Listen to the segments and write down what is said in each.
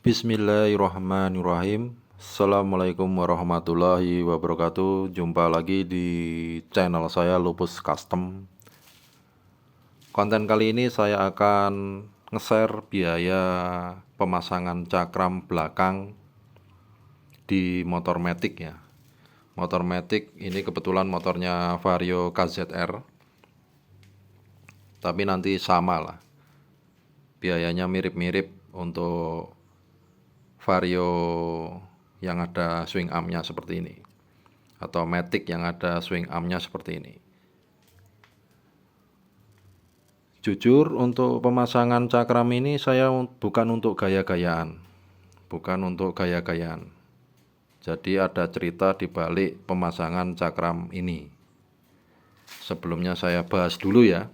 Bismillahirrahmanirrahim. Assalamualaikum warahmatullahi wabarakatuh. Jumpa lagi di channel saya Lupus Custom. Konten kali ini saya akan nge-share biaya pemasangan cakram belakang di motor Matic ya. Motor Matic ini kebetulan motornya Vario KZR, tapi nanti sama lah, biayanya mirip-mirip untuk Vario yang ada swing armnya seperti ini, atau Matic yang ada swing armnya seperti ini. Jujur, untuk pemasangan cakram ini saya bukan untuk gaya-gayaan, Jadi ada cerita di balik pemasangan cakram ini. Sebelumnya saya bahas dulu ya,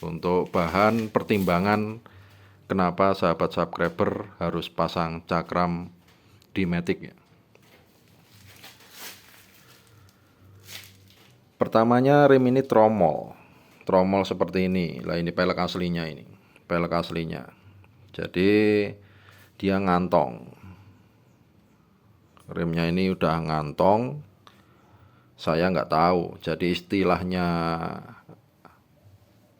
untuk bahan pertimbangan kenapa sahabat subscriber harus pasang cakram di Matic ya. Pertamanya, rem ini tromol seperti ini. Lah, ini pelek aslinya, Jadi dia ngantong. Remnya ini udah ngantong. Saya nggak tahu. Jadi istilahnya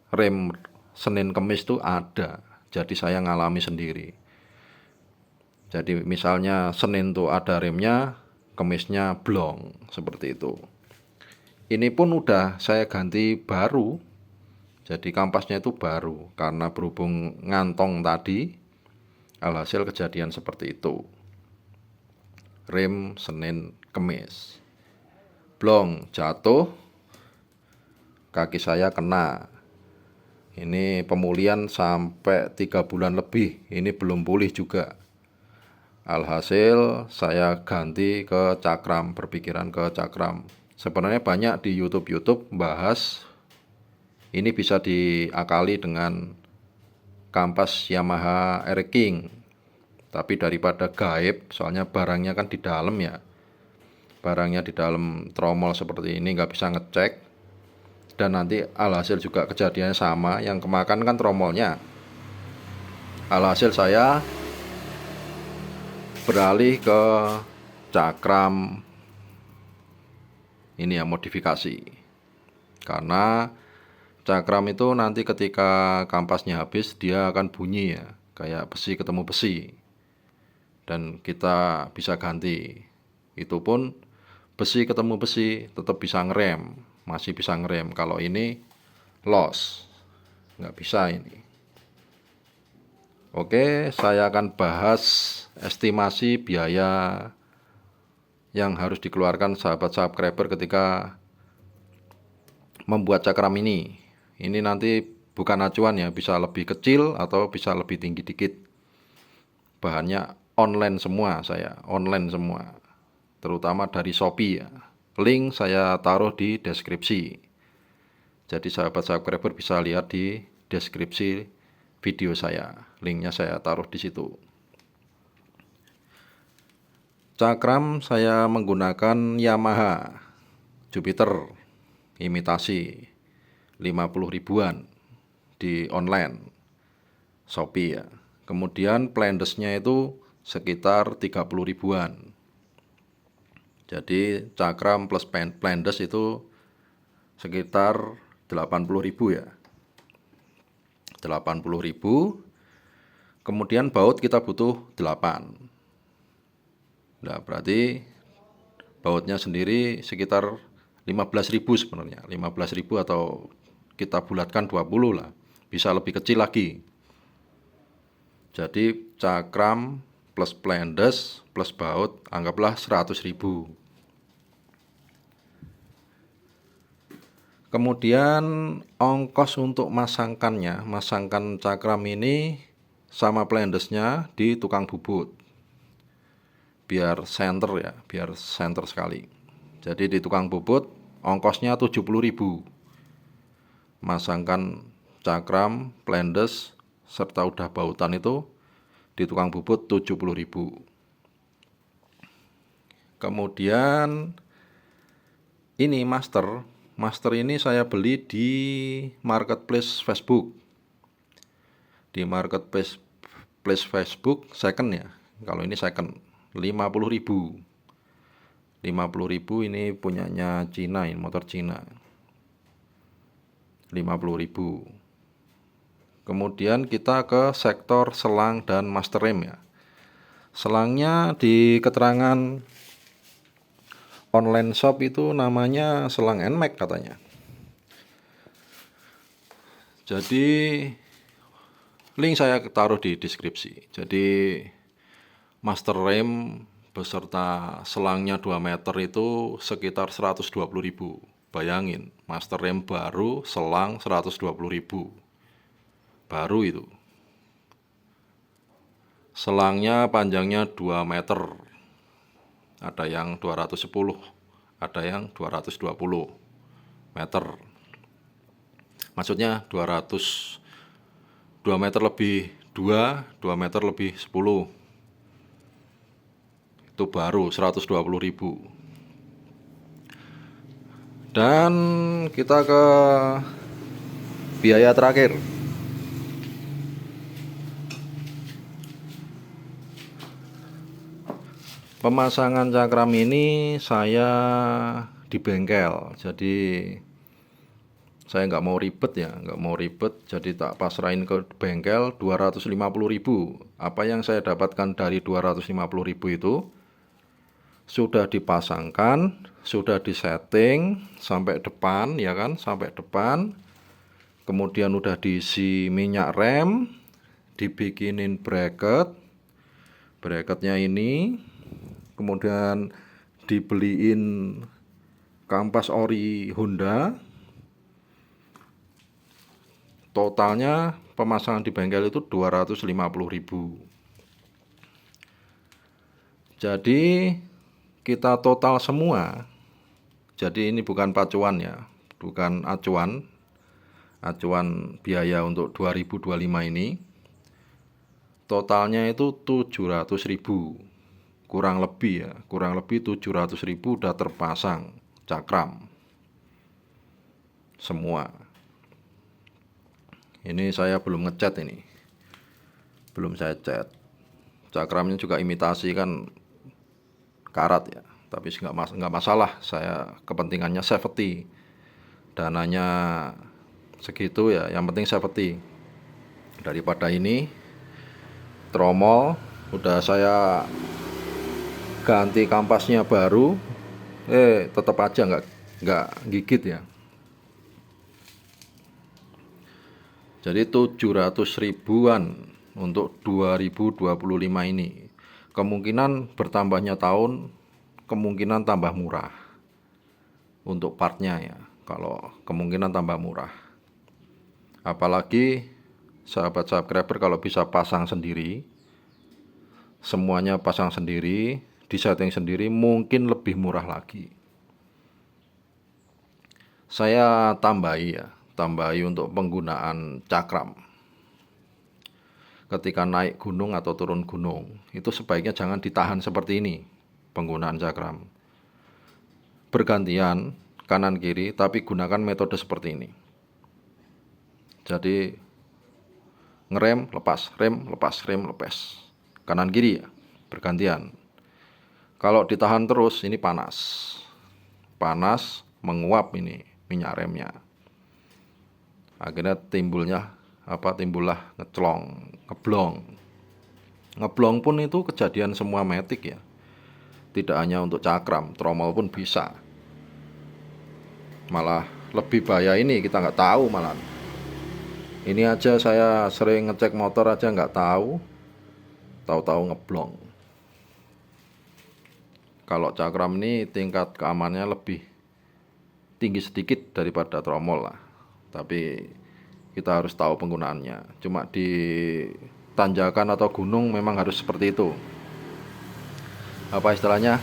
rem Senin Kemis itu ada. Jadi saya ngalami sendiri. Jadi misalnya Senin tuh ada remnya, Kemisnya blong, seperti itu. Ini pun udah saya ganti baru. Jadi kampasnya itu baru, karena berhubung ngantong tadi, alhasil kejadian seperti itu. Rem Senin Kemis blong, jatuh, kaki saya kena. Ini pemulihan sampai 3 bulan lebih, ini belum pulih juga. Alhasil saya ganti ke cakram, berpikiran ke cakram. Sebenarnya banyak di YouTube bahas ini bisa diakali dengan kampas Yamaha Air King. Tapi daripada gaib, soalnya barangnya kan di dalam ya, barangnya di dalam tromol seperti ini, nggak bisa ngecek. Dan nanti alhasil juga kejadiannya sama, yang kemakan kan tromolnya. Alhasil saya beralih ke cakram ini ya, modifikasi. Karena cakram itu nanti ketika kampasnya habis, dia akan bunyi ya, kayak besi ketemu besi. Dan kita bisa ganti. Itu pun besi ketemu besi, tetap bisa ngerem, masih bisa ngerem. Kalau ini loss, nggak bisa ini. Oke, saya akan bahas estimasi biaya yang harus dikeluarkan sahabat subscriber ketika membuat cakram ini. Ini nanti bukan acuan ya, bisa lebih kecil atau bisa lebih tinggi dikit. Bahannya online semua, terutama dari Shopee ya. Link saya taruh di deskripsi. Jadi sahabat subscriber bisa lihat di deskripsi video saya. Linknya saya taruh di situ. Cakram saya menggunakan Yamaha Jupiter imitasi 50 ribuan di online Shopee ya. Kemudian plandesnya itu sekitar 30 ribuan. Jadi cakram plus plandes itu sekitar 80 ribu ya. 80 ribu. Kemudian baut kita butuh 8. Nah, berarti bautnya sendiri sekitar 15 ribu sebenarnya. 15 ribu atau kita bulatkan 20 lah. Bisa lebih kecil lagi. Jadi cakram plus plandes plus baut anggaplah 100 ribu. Kemudian ongkos untuk masangkan cakram ini sama plandesnya di tukang bubut, biar center sekali. Jadi di tukang bubut ongkosnya 70 ribu. Masangkan cakram, plandes serta udah bautan itu di tukang bubut 70 ribu. Kemudian ini master ini saya beli di marketplace Facebook. Di marketplace Facebook second ya, Kalau ini second 50.000. 50.000 ini punyanya Cina, ini motor Cina. 50.000. Kemudian kita ke sektor selang dan master rem ya. Selangnya di keterangan online shop itu namanya selang NMAX katanya. Jadi link saya taruh di deskripsi. Jadi master rem beserta selangnya 2 meter itu sekitar 120.000. Bayangin, master rem baru, selang 120.000. Baru itu. Selangnya panjangnya 2 meter. Ada yang 210, ada yang 220 meter. Maksudnya 2 meter lebih 2 meter lebih 10. Itu baru 120.000. Dan kita ke biaya terakhir. Pemasangan cakram ini saya di bengkel, jadi saya nggak mau ribet ya, jadi tak pasrahin ke bengkel 250.000. Apa yang saya dapatkan dari 250.000 itu sudah dipasangkan, sudah disetting sampai depan ya kan, sampai depan. Kemudian udah diisi minyak rem, dibikinin bracketnya ini, kemudian dibeliin kampas ori Honda. Totalnya pemasangan di bengkel itu 250.000. Jadi kita total semua. Jadi ini bukan pacuan ya, bukan acuan biaya untuk 2025 ini. Totalnya itu 700.000. Kurang lebih 700.000 udah terpasang cakram semua. Ini saya belum ngecat, ini belum saya cat. Cakramnya juga imitasi kan, karat ya, tapi nggak masalah. Saya kepentingannya safety, dananya segitu ya, yang penting safety. Daripada ini tromol udah saya ganti kampasnya baru, tetap aja nggak gigit ya. Jadi 700.000-an untuk 2025 ini. Kemungkinan bertambahnya tahun, kemungkinan tambah murah untuk partnya ya. Kalau kemungkinan tambah murah. Apalagi sahabat subscriber kalau bisa pasang sendiri, semuanya pasang sendiri, disetting sendiri, mungkin lebih murah lagi. Saya tambahi untuk penggunaan cakram. Ketika naik gunung atau turun gunung, itu sebaiknya jangan ditahan seperti ini penggunaan cakram. Bergantian kanan kiri, tapi gunakan metode seperti ini. Jadi ngerem, lepas, rem, lepas, rem, lepas. Kanan kiri ya, bergantian. Kalau ditahan terus ini panas menguap ini minyak remnya. Akhirnya timbullah ngeblong pun itu kejadian semua matic ya, tidak hanya untuk cakram, tromol pun bisa. Malah lebih bahaya ini, kita nggak tahu malah. Ini aja saya sering ngecek motor aja nggak tahu ngeblong. Kalau cakram ini tingkat keamanannya lebih tinggi sedikit daripada tromol lah, tapi kita harus tahu penggunaannya. Cuma di tanjakan atau gunung memang harus seperti itu. Apa istilahnya,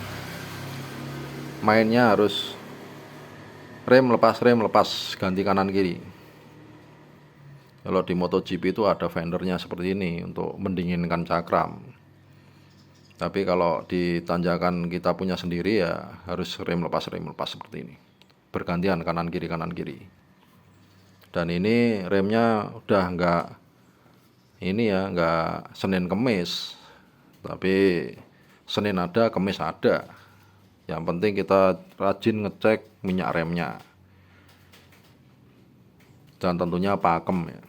mainnya harus rem lepas, ganti kanan kiri. Kalau di MotoGP itu ada fendernya seperti ini untuk mendinginkan cakram. Tapi kalau di tanjakan kita punya sendiri ya harus rem lepas seperti ini. Bergantian kanan kiri. Dan ini remnya udah nggak Senin Kemis, Tapi Senin ada, Kamis ada. Yang penting kita rajin ngecek minyak remnya. Dan tentunya pakem ya.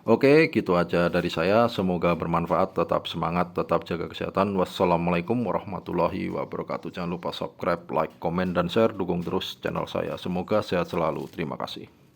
Oke, gitu aja dari saya. Semoga bermanfaat. Tetap semangat, tetap jaga kesehatan. Wassalamualaikum warahmatullahi wabarakatuh. Jangan lupa subscribe, like, komen, dan share. Dukung terus channel saya. Semoga sehat selalu. Terima kasih.